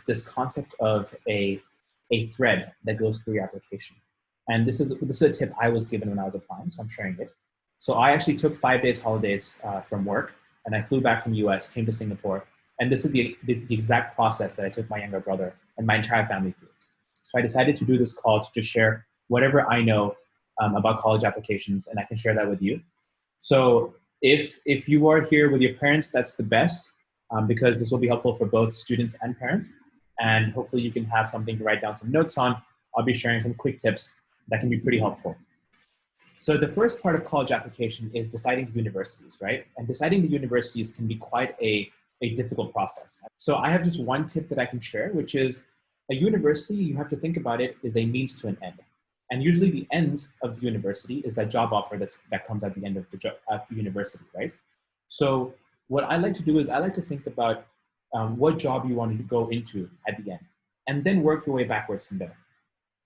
this concept of a thread that goes through your application. And this is a tip I was given when I was applying, so I'm sharing it. So I actually took 5 days holidays from work, and I flew back from the US, came to Singapore, and this is the exact process that I took my younger brother and my entire family through it. So I decided to do this call to just share whatever I know about college applications, and I can share that with you. So if you are here with your parents, that's the best, because this will be helpful for both students and parents. And hopefully you can have something to write down some notes on. I'll be sharing some quick tips that can be pretty helpful. So the first part of college application is deciding the universities, right? And deciding the universities can be quite a difficult process. So I have just one tip that I can share, which is a university, you have to think about it, is a means to an end. And usually the ends of the university is that job offer that comes at the end of the university, right? So what I like to do is I like to think about what job you wanted to go into at the end, and then work your way backwards from there.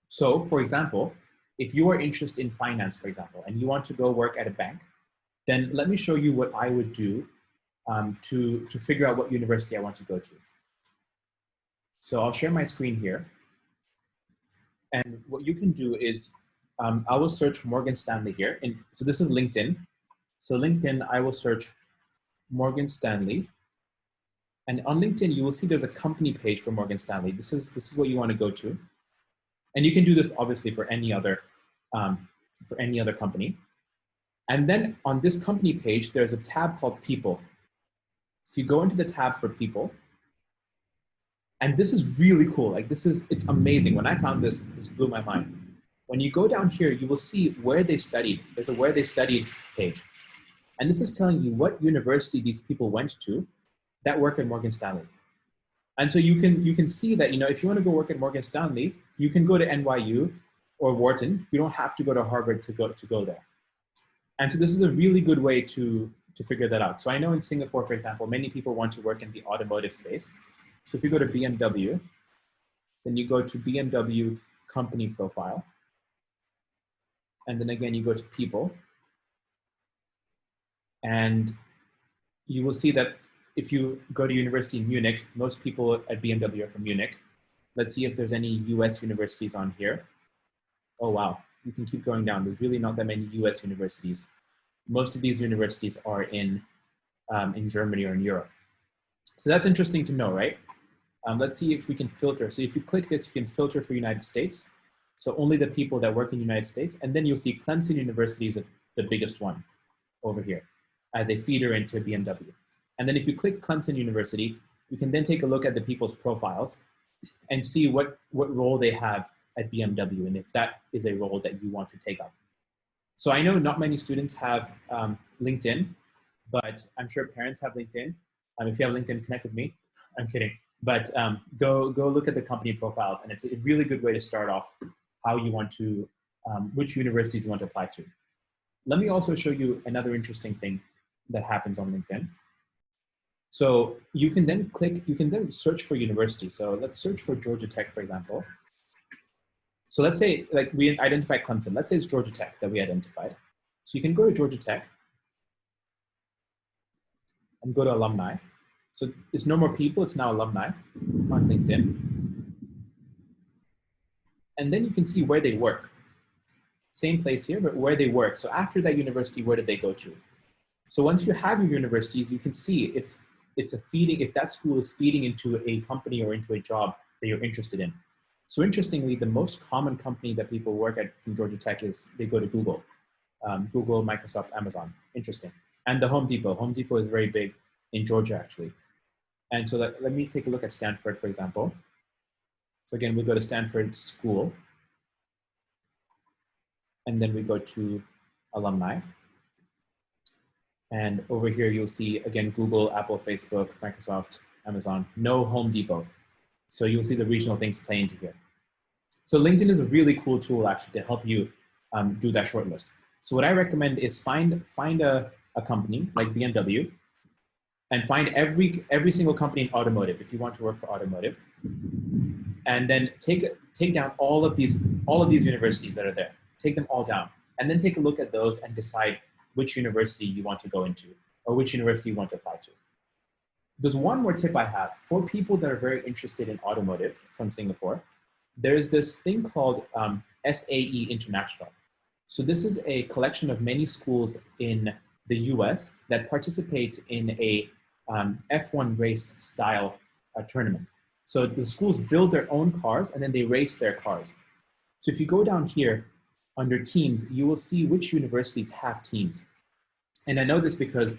So for example, if you are interested in finance, for example, and you want to go work at a bank, then let me show you what I would do to figure out what university I want to go to. So I'll share my screen here. And what you can do is, I will search Morgan Stanley here. So this is LinkedIn. So LinkedIn, I will search Morgan Stanley. And on LinkedIn, you will see there's a company page for Morgan Stanley. This is what you want to go to. And you can do this obviously for any other company. And then on this company page, there's a tab called People. So you go into the tab for People. And this is really cool. Like it's amazing. When I found this blew my mind. When you go down here, you will see where they studied. There's a where they studied page. And this is telling you what university these people went to that work at Morgan Stanley. And so you can see that, if you want to go work at Morgan Stanley, you can go to NYU or Wharton. You don't have to go to Harvard to go there. And so this is a really good way to figure that out. So I know in Singapore, for example, many people want to work in the automotive space. So if you go to BMW, then you go to BMW company profile. And then again, you go to people. And you will see that if you go to university in Munich, most people at BMW are from Munich. Let's see if there's any US universities on here. Oh, wow. You can keep going down. There's really not that many US universities. Most of these universities are in Germany or in Europe. So that's interesting to know, right? Let's see if we can filter. So if you click this, you can filter for United States. So only the people that work in the United States. And then you'll see Clemson University is the biggest one over here as a feeder into BMW. And then if you click Clemson University, you can then take a look at the people's profiles and see what role they have at BMW and if that is a role that you want to take up. So I know not many students have LinkedIn, but I'm sure parents have LinkedIn. If you have LinkedIn, connect with me. I'm kidding. But go look at the company profiles, and it's a really good way to start off how you want to, which universities you want to apply to. Let me also show you another interesting thing that happens on LinkedIn. So you can then search for universities. So let's search for Georgia Tech, for example. So let's say like we identified Clemson. Let's say it's Georgia Tech that we identified. So you can go to Georgia Tech and go to alumni. So it's no more people, it's now alumni on LinkedIn. And then you can see where they work. Same place here, but where they work. So after that university, where did they go to? So once you have your universities, you can see if that school is feeding into a company or into a job that you're interested in. So interestingly, the most common company that people work at from Georgia Tech is they go to Google. Google, Microsoft, Amazon. Interesting. And the Home Depot. Home Depot is very big in Georgia, actually. And so let me take a look at Stanford, for example. So again, we go to Stanford School. And then we go to alumni. And over here, you'll see, again, Google, Apple, Facebook, Microsoft, Amazon, no Home Depot. So you'll see the regional things play into here. So LinkedIn is a really cool tool, actually, to help you do that short list. So what I recommend is find a company like BMW, and find every single company in automotive if you want to work for automotive, and then take down all of these universities that are there. Take them all down, and then take a look at those and decide which university you want to go into or which university you want to apply to. There's one more tip I have for people that are very interested in automotive from Singapore. There's this thing called SAE International. So this is a collection of many schools in the US that participate in a F1 race style tournament. So the schools build their own cars and then they race their cars. So if you go down here under teams, you will see which universities have teams. And I know this because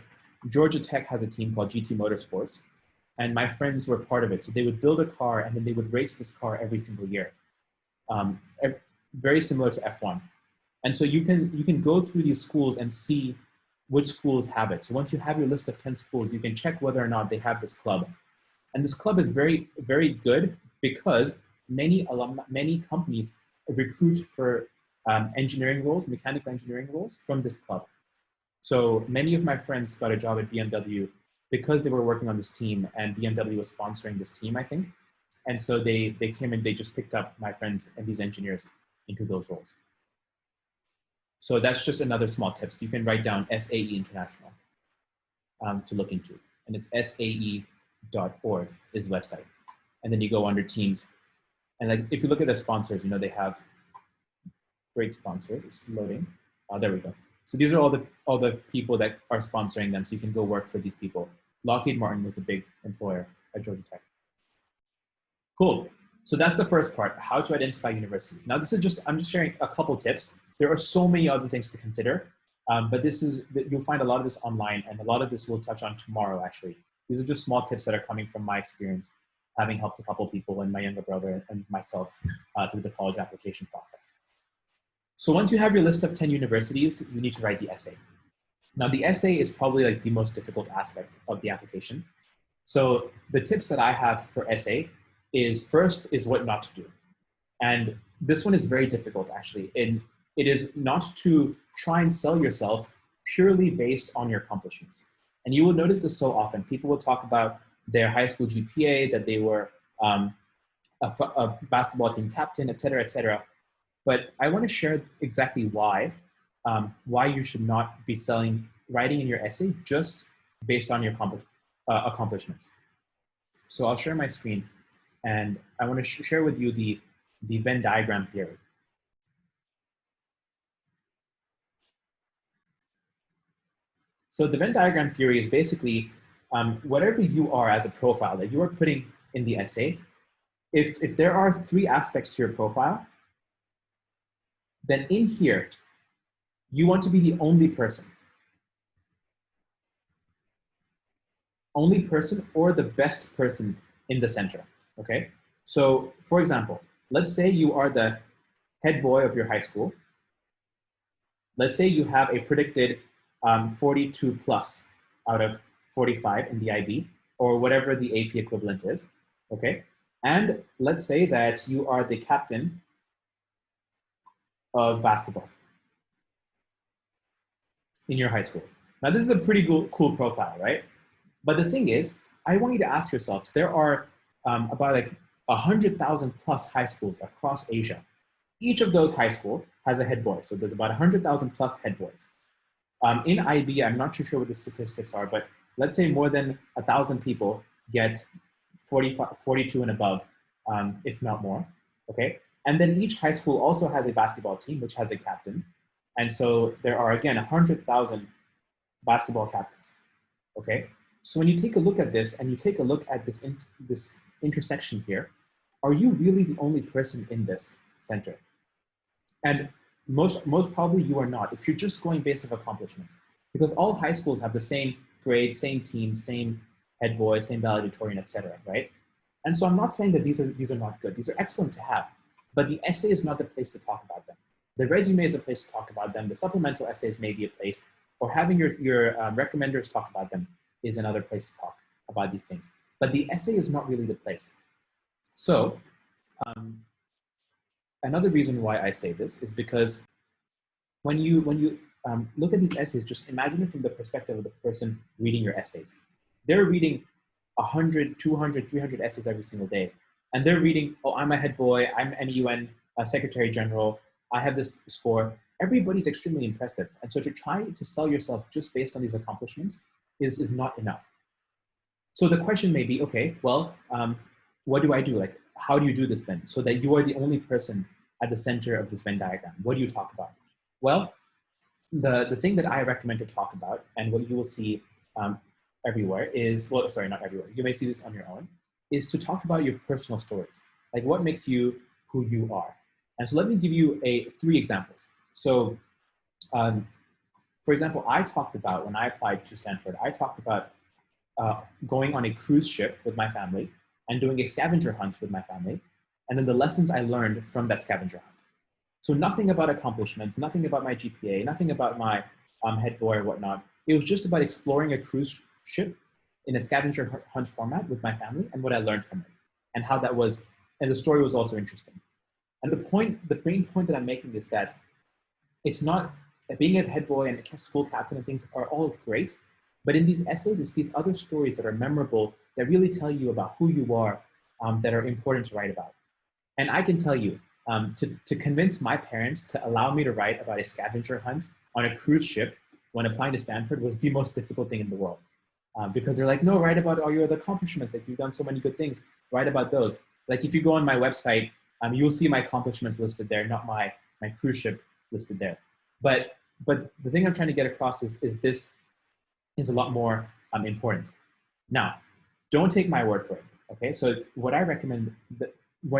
Georgia Tech has a team called GT Motorsports, and my friends were part of it. So they would build a car and then they would race this car every single year. Very similar to F1. And so you can go through these schools and see which schools have it. So once you have your list of 10 schools, you can check whether or not they have this club. And this club is very, very good because many companies recruit for engineering roles, mechanical engineering roles from this club. So many of my friends got a job at BMW because they were working on this team, and BMW was sponsoring this team, I think. And so they came and they just picked up my friends and these engineers into those roles. So that's just another small tip. So you can write down SAE International to look into. And it's SAE.org is the website. And then you go under teams. And like if you look at the sponsors, you know, they have great sponsors. It's loading. Oh, there we go. So these are all the people that are sponsoring them. So you can go work for these people. Lockheed Martin was a big employer at Georgia Tech. Cool. So that's the first part, how to identify universities. Now this is I'm just sharing a couple tips. There are so many other things to consider, but you'll find a lot of this online, and a lot of this we'll touch on tomorrow, actually. These are just small tips that are coming from my experience, having helped a couple people and my younger brother and myself through the college application process. So once you have your list of 10 universities, you need to write the essay. Now the essay is probably like the most difficult aspect of the application. So the tips that I have for essay is first is what not to do. And this one is very difficult actually. And it is not to try and sell yourself purely based on your accomplishments. And you will notice this so often. People will talk about their high school GPA, that they were a basketball team captain, et cetera, et cetera. But I want to share exactly why you should not be writing in your essay just based on your accomplishments. So I'll share my screen, and I want to share with you the Venn diagram theory. So the Venn diagram theory is basically whatever you are as a profile that you are putting in the essay, if there are 3 aspects to your profile, then in here, you want to be the only person or the best person in the center, okay? So for example, let's say you are the head boy of your high school. Let's say you have a predicted 42 plus out of 45 in the IB, or whatever the AP equivalent is, okay? And let's say that you are the captain of basketball in your high school. Now this is a pretty cool profile, right? But the thing is, I want you to ask yourself, there are about like 100,000 plus high schools across Asia. Each of those high schools has a head boy. So there's about 100,000 plus head boys. In IB, I'm not too sure what the statistics are, but let's say more than 1,000 people get 42 and above, if not more, okay? And then each high school also has a basketball team, which has a captain. And so there are, again, 100,000 basketball captains, okay? So when you take a look at this and you take a look at this intersection here, are you really the only person in this center? And most probably you are not, if you're just going based off accomplishments, because all high schools have the same grades, same team, same head boy, same valedictorian, et cetera, right? And so I'm not saying that these are not good. These are excellent to have, but the essay is not the place to talk about them. The resume is a place to talk about them. The supplemental essays may be a place, or having your recommenders talk about them is another place to talk about these things. But the essay is not really the place. So another reason why I say this is because when you look at these essays, just imagine it from the perspective of the person reading your essays. They're reading 100, 200, 300 essays every single day. And they're reading, oh, I'm a head boy, I'm NUN Secretary General, I have this score. Everybody's extremely impressive. And so to try to sell yourself just based on these accomplishments is not enough. So the question may be, okay, well, what do I do? Like, how do you do this then? So that you are the only person at the center of this Venn diagram. What do you talk about? Well, the thing that I recommend to talk about, and what you will see everywhere is, well, sorry, not everywhere, you may see this on your own, is to talk about your personal stories. Like what makes you who you are. And so let me give you three examples. So for example, I talked about, when I applied to Stanford, I talked about going on a cruise ship with my family and doing a scavenger hunt with my family, and then the lessons I learned from that scavenger hunt. So nothing about accomplishments, nothing about my GPA, nothing about my head boy or whatnot. It was just about exploring a cruise ship in a scavenger hunt format with my family and what I learned from it and how that was, and the story was also interesting. And the main point that I'm making is that it's not, being a head boy and a school captain and things are all great, but in these essays, it's these other stories that are memorable, that really tell you about who you are, that are important to write about. And I can tell you, to convince my parents to allow me to write about a scavenger hunt on a cruise ship when applying to Stanford was the most difficult thing in the world. Because they're like, no, write about all your other accomplishments. Like, you've done so many good things, write about those. Like, if you go on my website, you'll see my accomplishments listed there, not my cruise ship listed there. But the thing I'm trying to get across is this is a lot more important. Now, don't take my word for it, okay? So what I recommend,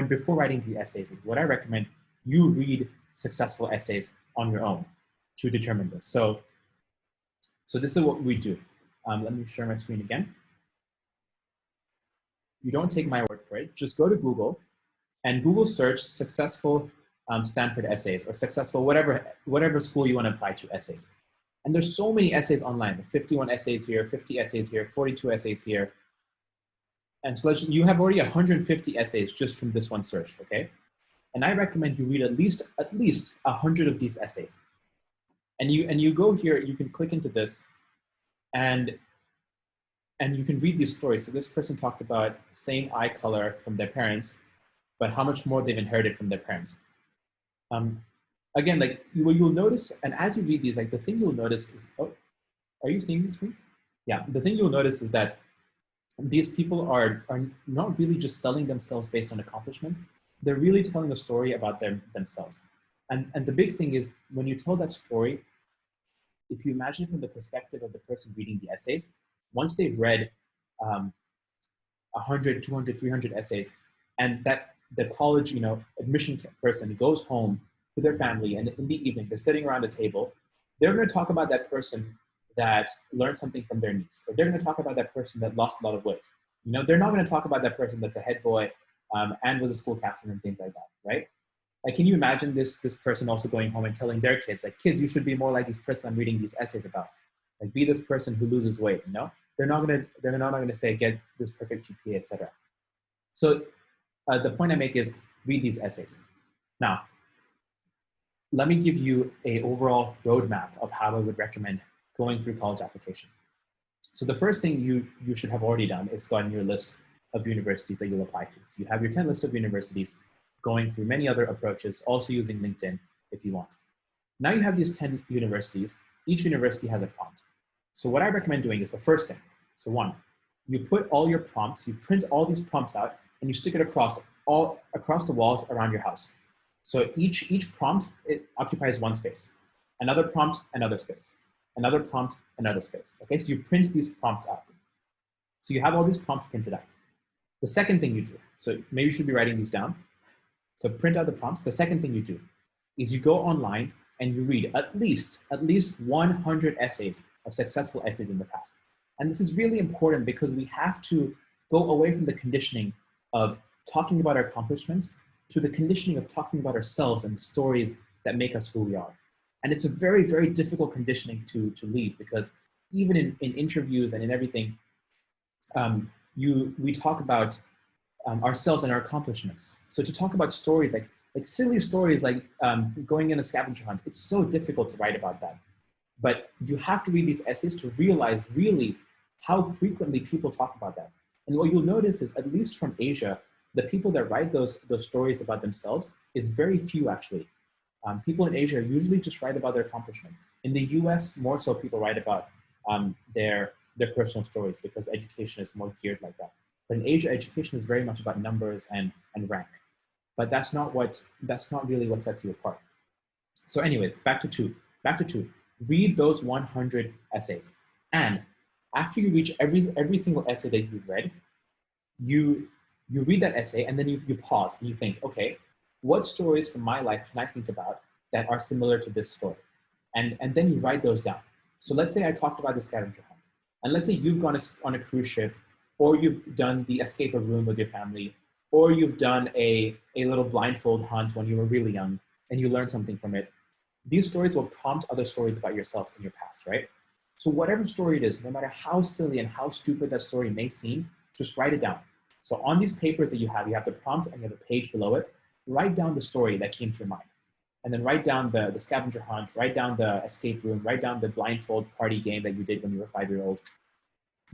before writing the essays, is what I recommend you read successful essays on your own to determine this. So this is what we do. Let me share my screen again. You don't take my word for it. Just go to Google and Google search successful Stanford essays, or successful whatever school you want to apply to essays. And there's so many essays online, 51 essays here, 50 essays here, 42 essays here. And so you have already 150 essays just from this one search, okay? And I recommend you read at least 100 of these essays. And you go here, you can click into this, and you can read these stories. So this person talked about same eye color from their parents, but how much more they've inherited from their parents. Again, like you'll notice, and as you read these, like the thing you'll notice is, oh, are you seeing the screen? Yeah, the thing you'll notice is that these people are not really just selling themselves based on accomplishments. They're really telling a story about themselves. And the big thing is, when you tell that story, if you imagine from the perspective of the person reading the essays, once they've read 100, 200, 300 essays, and that the college, admission person goes home to their family, and in the evening, they're sitting around a table, they're going to talk about that person that learned something from their niece, or they're going to talk about that person that lost a lot of weight. They're not going to talk about that person that's a head boy and was a school captain and things like that, right? Like, can you imagine this person also going home and telling their kids, like, kids, you should be more like this person I'm reading these essays about. Like, be this person who loses weight, They're not going to say, get this perfect GPA, etc. So the point I make is, read these essays. Now, let me give you an overall roadmap of how I would recommend going through college application. So the first thing you should have already done is gotten your list of universities that you'll apply to. So you have your 10 list of universities, going through many other approaches, also using LinkedIn if you want. Now you have these 10 universities. Each university has a prompt. So what I recommend doing is the first thing. So one, you put all your prompts, you print all these prompts out, and you stick it across the walls around your house. So each prompt, it occupies one space. Another prompt, another space. Another prompt, another space. Okay, so you print these prompts out. So you have all these prompts printed out. The second thing you do, so maybe you should be writing these down. So print out the prompts. The second thing you do is you go online and you read at least 100 essays of successful essays in the past. And this is really important because we have to go away from the conditioning of talking about our accomplishments to the conditioning of talking about ourselves and the stories that make us who we are. And it's a very, very difficult conditioning to leave, because even in interviews and in everything, we talk about ourselves and our accomplishments. So to talk about stories like silly stories like going in a scavenger hunt, it's so difficult to write about that. But you have to read these essays to realize really how frequently people talk about that. And what you'll notice is, at least from Asia, the people that write those stories about themselves is very few, actually. People in Asia usually just write about their accomplishments. In the US, more so, people write about their their personal stories because education is more geared like that. But in Asia, education is very much about numbers and rank. But that's not really what sets you apart. So anyways, back to two. Read those 100 essays. And after you reach every single essay that you've read, you read that essay and then you pause and you think, okay, what stories from my life can I think about that are similar to this story? And then you write those down. So let's say I talked about the scavenger hunt. And let's say you've gone on a cruise ship, or you've done the escape a room with your family, or you've done a little blindfold hunt when you were really young and you learned something from it. These stories will prompt other stories about yourself in your past, right? So whatever story it is, no matter how silly and how stupid that story may seem, just write it down. So on these papers that you have the prompt and you have a page below it, write down the story that came to your mind. And then write down the scavenger hunt, write down the escape room, write down the blindfold party game that you did when you were 5-year-old.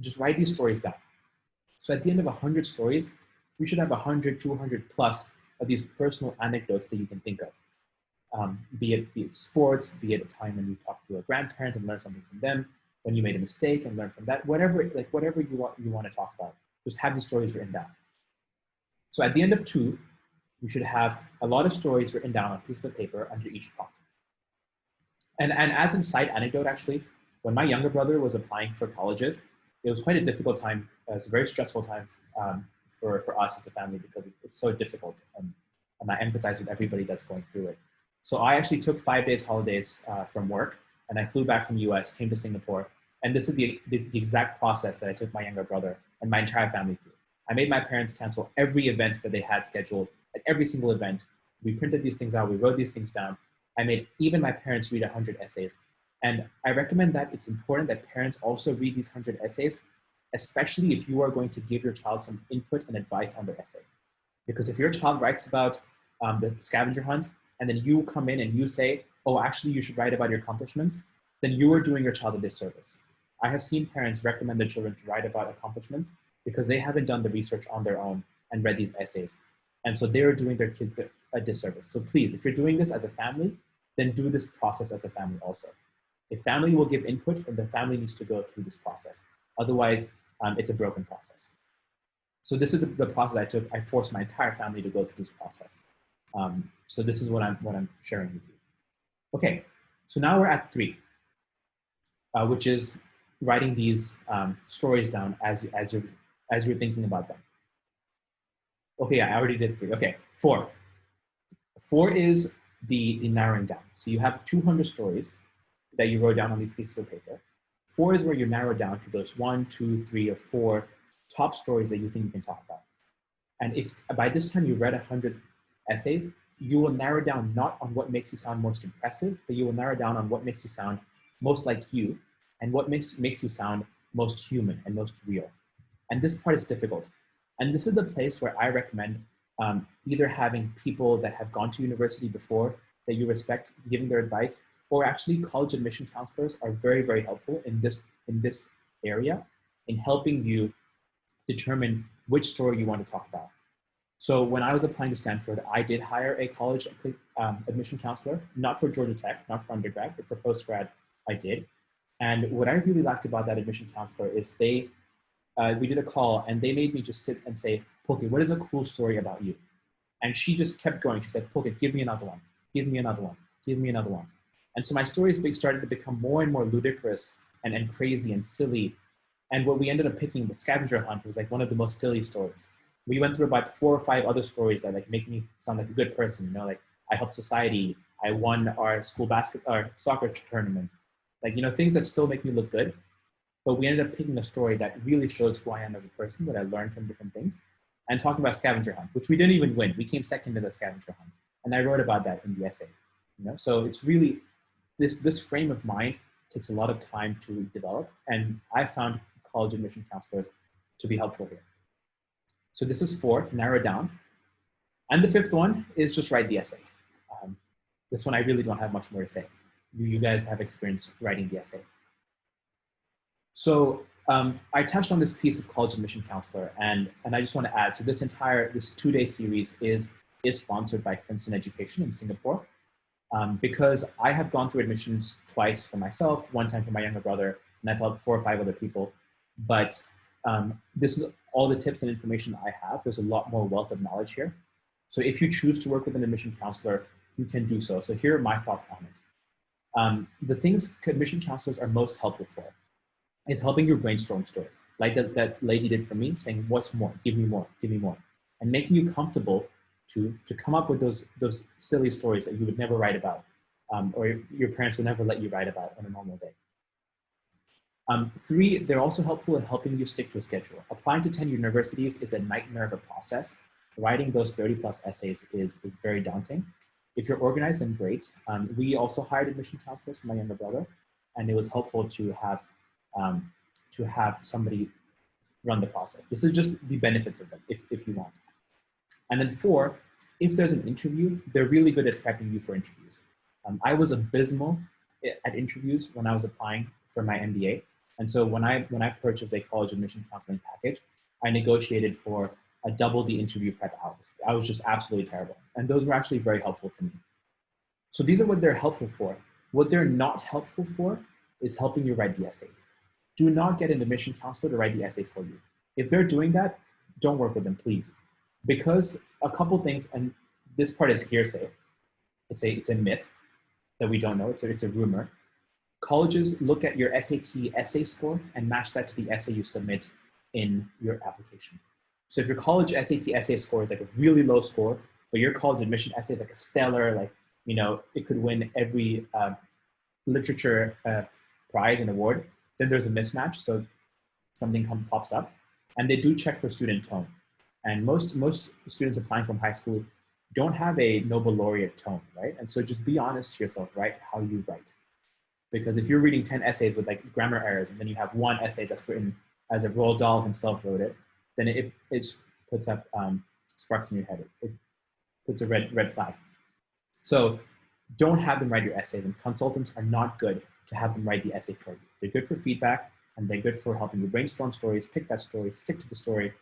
Just write these stories down. So at the end of 100 stories, you should have 100, 200 plus of these personal anecdotes that you can think of. Be it sports, be it a time when you talked to a grandparent and learned something from them, when you made a mistake and learned from that, whatever you want to talk about, just have these stories written down. So at the end of 2, you should have a lot of stories written down on pieces of paper under each prompt. And as a side anecdote, actually, when my younger brother was applying for colleges, it was quite a difficult time. It was a very stressful time for us as a family because it's so difficult. And I empathize with everybody that's going through it. So I actually took 5 days holidays from work, and I flew back from the US, came to Singapore. And this is the exact process that I took my younger brother and my entire family through. I made my parents cancel every event that they had scheduled, like every single event. We printed these things out, we wrote these things down. I made even my parents read 100 essays. And I recommend that it's important that parents also read these 100 essays, especially if you are going to give your child some input and advice on their essay. Because if your child writes about the scavenger hunt, and then you come in and you say, oh, actually you should write about your accomplishments, then you are doing your child a disservice. I have seen parents recommend their children to write about accomplishments because they haven't done the research on their own and read these essays. And so they're doing their kids a disservice. So please, if you're doing this as a family, then do this process as a family also. If family will give input, then the family needs to go through this process. Otherwise, it's a broken process. So this is the process I took. I forced my entire family to go through this process. So this is what I'm sharing with you. Okay, so now we're at 3, which is writing these stories down as you're thinking about them. Okay, yeah, I already did 3. Okay, 4. 4 is the narrowing down. So you have 200 stories that you wrote down on these pieces of paper. 4 is where you narrow down to those 1, 2, 3, or 4 top stories that you think you can talk about. And if by this time you read 100 essays, you will narrow down not on what makes you sound most impressive, but you will narrow down on what makes you sound most like you and what makes you sound most human and most real. And this part is difficult. And this is the place where I recommend either having people that have gone to university before that you respect giving their advice, or actually college admission counselors are very, very helpful in this area in helping you determine which story you want to talk about. So when I was applying to Stanford, I did hire a college admission counselor, not for Georgia Tech, not for undergrad, but for postgrad, I did. And what I really liked about that admission counselor is we did a call and they made me just sit and say, Pulkit, what is a cool story about you? And she just kept going. She said, Pulkit, give me another one, give me another one, give me another one. And so my stories started to become more and more ludicrous and crazy and silly. And what we ended up picking, the scavenger hunt, was like one of the most silly stories. We went through about 4 or 5 other stories that like make me sound like a good person, you know, like I helped society, I won our school soccer tournament, like, you know, things that still make me look good. But we ended up picking a story that really shows who I am as a person, that I learned from different things, and talking about scavenger hunt, which we didn't even win. We came second in the scavenger hunt. And I wrote about that in the essay, you know? So it's really, this frame of mind takes a lot of time to develop. And I found college admission counselors to be helpful here. So this is 4, narrow down. And the 5th one is just write the essay. This one I really don't have much more to say. You guys have experience writing the essay. So I touched on this piece of college admission counselor, and I just want to add, so this 2-day series is sponsored by Crimson Education in Singapore, because I have gone through admissions twice for myself, one time for my younger brother, and I've helped 4 or 5 other people. But this is all the tips and information I have. There's a lot more wealth of knowledge here. So if you choose to work with an admission counselor, you can do so. So here are my thoughts on it. The things admission counselors are most helpful for is helping you brainstorm stories, like that lady did for me, saying, what's more? Give me more, give me more. And making you comfortable to come up with those silly stories that you would never write about, or your parents would never let you write about on a normal day. 3, they're also helpful in helping you stick to a schedule. Applying to 10 universities is a nightmare of a process. Writing those 30+ essays is very daunting. If you're organized, then great. We also hired admission counselors for my younger brother, and it was helpful to have somebody run the process. This is just the benefits of them, if you want. And then 4, if there's an interview, they're really good at prepping you for interviews. I was abysmal at interviews when I was applying for my MBA. And so when I purchased a college admission counseling package, I negotiated for double the interview prep hours. I was just absolutely terrible. And those were actually very helpful for me. So these are what they're helpful for. What they're not helpful for is helping you write the essays. Do not get an admission counselor to write the essay for you. If they're doing that, don't work with them, please. Because a couple things, and this part is hearsay. It's a myth that we don't know. It's a rumor. Colleges look at your SAT essay score and match that to the essay you submit in your application. So if your college SAT essay score is like a really low score, but your college admission essay is like a stellar, like, you know, it could win every literature prize and award, then there's a mismatch. So something pops up, and they do check for student tone. And most students applying from high school don't have a Nobel laureate tone, right? And so just be honest to yourself, right? How you write. Because if you're reading 10 essays with like grammar errors, and then you have one essay that's written as if Roald Dahl himself wrote it, then it puts up sparks in your head. It puts a red flag. So don't have them write your essays, and consultants are not good to have them write the essay for you. They're good for feedback, and they're good for helping you brainstorm stories, pick that story, stick to the story,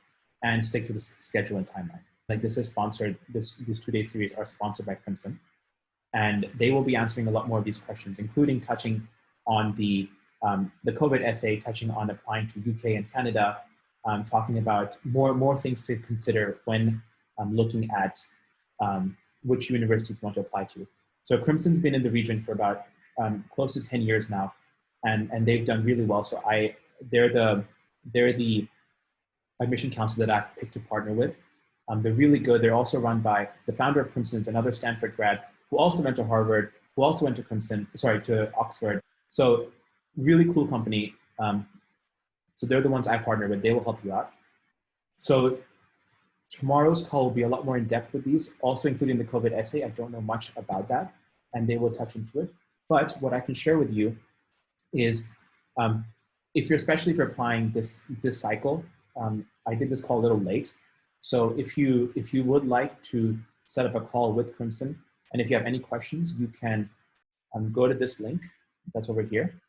and stick to the schedule and timeline. Like this is sponsored, these 2-day series are sponsored by Crimson. And they will be answering a lot more of these questions, including touching on the COVID essay, touching on applying to UK and Canada, talking about more things to consider when looking at which universities you want to apply to. So Crimson's been in the region for about close to 10 years now, and they've done really well. So they're the admission council that I picked to partner with. They're really good. They're also run by the founder of Crimson, is another Stanford grad who also went to Harvard, who also went to Oxford. So really cool company. So they're the ones I partner with. They will help you out. So tomorrow's call will be a lot more in depth with these, also including the COVID essay. I don't know much about that, and they will touch into it. But what I can share with you is, especially if you're applying this cycle, I did this call a little late. So if you would like to set up a call with Crimson, and if you have any questions, you can go to this link that's over here,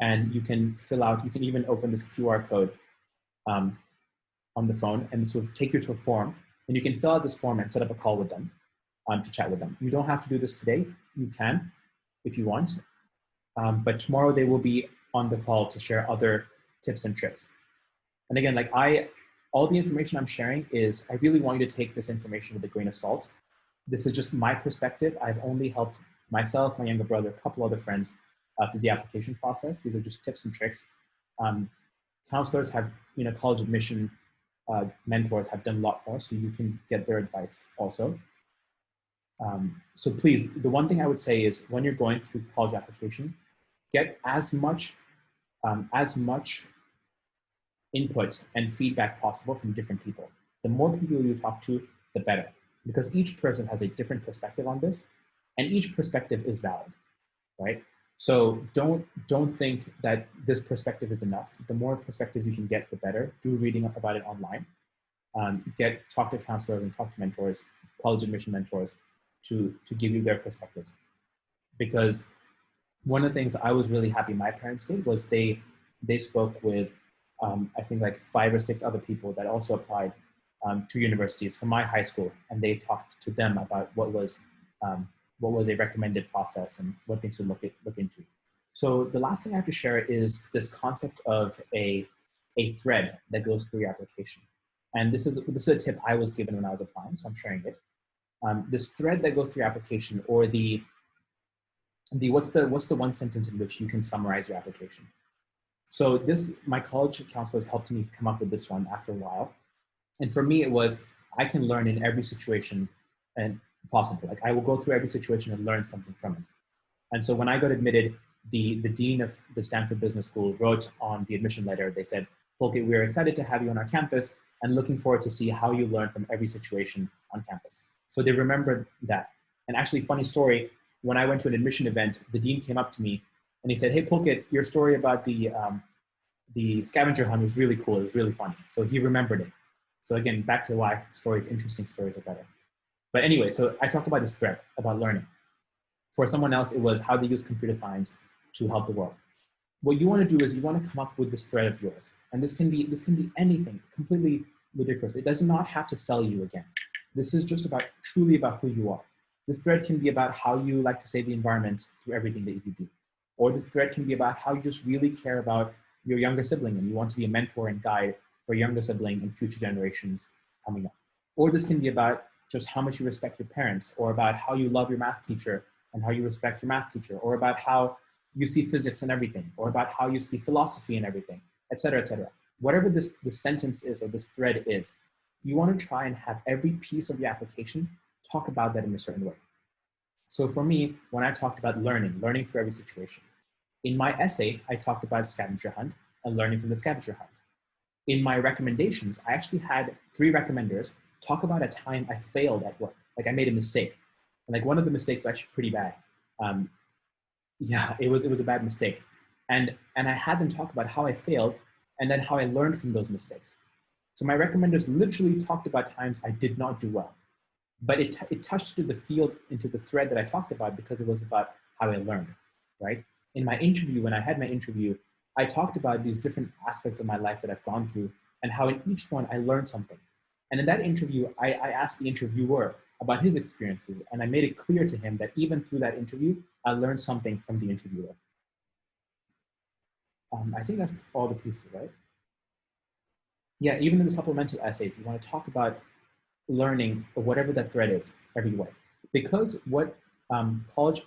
and you can fill out, you can even open this QR code on the phone, and this will take you to a form, and you can fill out this form and set up a call with them to chat with them. You don't have to do this today. You can if you want, but tomorrow they will be on the call to share other tips and tricks. And again, like all the information I'm sharing is, I really want you to take this information with a grain of salt. This is just my perspective. I've only helped myself, my younger brother, a couple other friends through the application process. These are just tips and tricks. Counselors have, college admission mentors have done a lot more, so you can get their advice also. So please, the one thing I would say is, when you're going through college application, get as much input and feedback possible from different people. The more people you talk to, the better, because each person has a different perspective on this, and each perspective is valid, right? So don't think that this perspective is enough. The more perspectives you can get, the better. Do reading about it online. Talk to counselors and talk to mentors, college admission mentors, to give you their perspectives. Because one of the things I was really happy my parents did was they spoke with I think like 5 or 6 other people that also applied to universities from my high school, and they talked to them about what was a recommended process and what things to look into. So the last thing I have to share is this concept of a a thread that goes through your application. And this is a tip I was given when I was applying, so I'm sharing it. This thread that goes through your application, or what's the one sentence in which you can summarize your application? So my college counselors helped me come up with this one after a while. And for me, it was, I can learn in every situation and possible. Like, I will go through every situation and learn something from it. And so when I got admitted, the dean of the Stanford Business School wrote on the admission letter, they said, Pulkit, we're excited to have you on our campus and looking forward to see how you learn from every situation on campus. So they remembered that. And actually, funny story, when I went to an admission event, the dean came up to me and he said, hey, Pulkit, your story about the scavenger hunt was really cool. It was really funny. So he remembered it. So again, back to why interesting stories are better. But anyway, so I talk about this thread about learning. For someone else, it was how they use computer science to help the world. What you want to do is you want to come up with this thread of yours. And this can be anything, completely ludicrous. It does not have to sell you again. This is just truly about who you are. This thread can be about how you like to save the environment through everything that you do. Or this thread can be about how you just really care about your younger sibling and you want to be a mentor and guide for younger sibling and future generations coming up. Or this can be about just how much you respect your parents, or about how you love your math teacher and how you respect your math teacher, or about how you see physics and everything, or about how you see philosophy and everything, et cetera, et cetera. Whatever this sentence is or this thread is, you want to try and have every piece of your application talk about that in a certain way. So for me, when I talked about learning through every situation, in my essay, I talked about scavenger hunt and learning from the scavenger hunt. In my recommendations, I actually had 3 recommenders talk about a time I failed at work. Like, I made a mistake. And like, one of the mistakes was actually pretty bad. Yeah, it was a bad mistake. And I had them talk about how I failed and then how I learned from those mistakes. So my recommenders literally talked about times I did not do well. But it touched into the thread that I talked about because it was about how I learned, right? In my interview, when I had my interview, I talked about these different aspects of my life that I've gone through and how in each one I learned something. And in that interview, I asked the interviewer about his experiences, and I made it clear to him that even through that interview, I learned something from the interviewer. I think that's all the pieces, right? Yeah, even in the supplemental essays, you want to talk about learning or whatever that thread is every way. Because what college,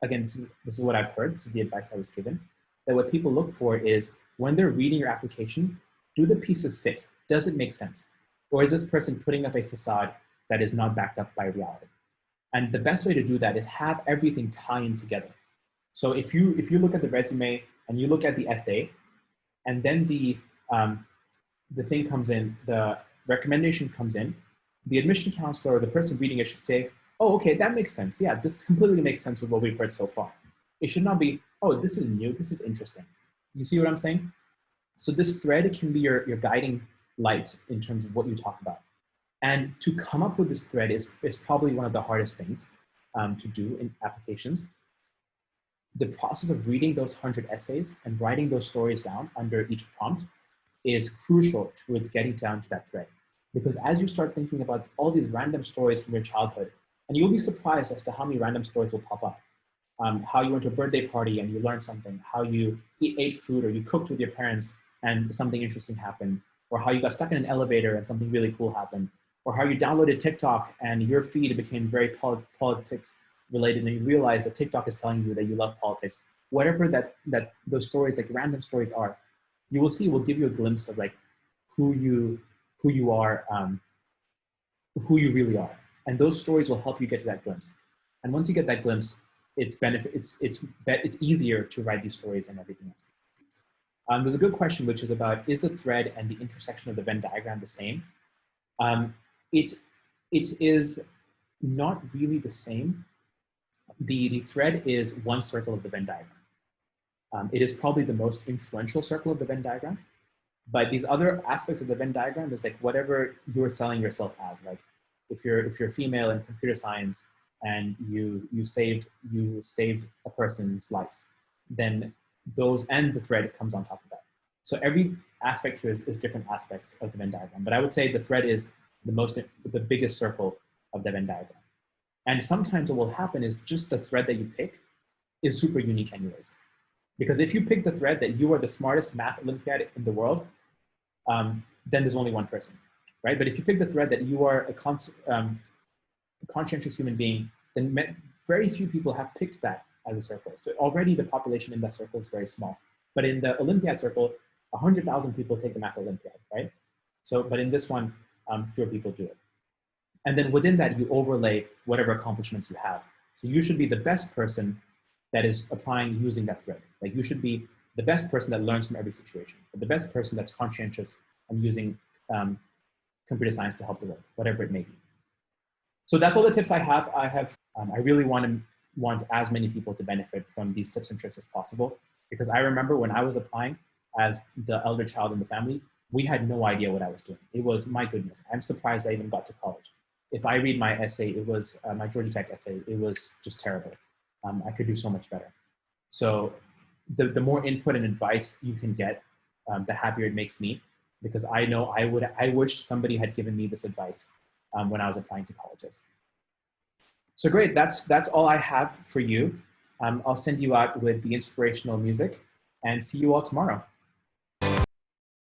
again, this is what I've heard, this is the advice I was given, that what people look for is when they're reading your application, do the pieces fit? Does it make sense? Or is this person putting up a facade that is not backed up by reality? And the best way to do that is have everything tie in together. So if you look at the resume and you look at the essay, and then the thing comes in, the recommendation comes in, the admission counselor or the person reading it should say, oh, okay, that makes sense. Yeah, this completely makes sense with what we've heard so far. It should not be, oh, this is new, this is interesting. You see what I'm saying? So this thread can be your guiding light in terms of what you talk about. And to come up with this thread is probably one of the hardest things to do in applications. The process of reading those 100 essays and writing those stories down under each prompt is crucial towards getting down to that thread. Because as you start thinking about all these random stories from your childhood, and you'll be surprised as to how many random stories will pop up. How you went to a birthday party and you learned something, how you ate food or you cooked with your parents and something interesting happened, or how you got stuck in an elevator and something really cool happened, or how you downloaded TikTok and your feed became very politics related and you realized that TikTok is telling you that you love politics. Whatever those stories, like random stories are, you will see will give you a glimpse of like who you are, who you really are. And those stories will help you get to that glimpse. And once you get that glimpse, it's easier to write these stories and everything else. There's a good question, which is about, is the thread and the intersection of the Venn diagram the same? It is not really the same. The thread is one circle of the Venn diagram. It is probably the most influential circle of the Venn diagram. But these other aspects of the Venn diagram is like whatever you're selling yourself as. Like if you're female in computer science and you saved a person's life, then those and the thread comes on top of that. So every aspect here is different aspects of the Venn diagram. But I would say the thread is the biggest circle of the Venn diagram. And sometimes what will happen is just the thread that you pick is super unique anyways. Because if you pick the thread that you are the smartest math Olympiad in the world, then there's only one person, right? But if you pick the thread that you are a conscientious human being, then very few people have picked that as a circle. So already the population in that circle is very small. But in the Olympiad circle, 100,000 people take the Math Olympiad, right? So, but in this one, fewer people do it. And then within that, you overlay whatever accomplishments you have. So you should be the best person that is applying using that thread. Like you should be the best person that learns from every situation, but the best person that's conscientious and using computer science to help the world, whatever it may be. So that's all the tips I have. I really want as many people to benefit from these tips and tricks as possible, because I remember when I was applying as the elder child in the family, we had no idea what I was doing. It was, my goodness, I'm surprised I even got to college. If I read my essay, it was my Georgia Tech essay, it was just terrible. I could do so much better. So the more input and advice you can get, the happier it makes me, because I know I wished somebody had given me this advice when I was applying to colleges. So great, that's all I have for you. I'll send you out with the inspirational music and see you all tomorrow.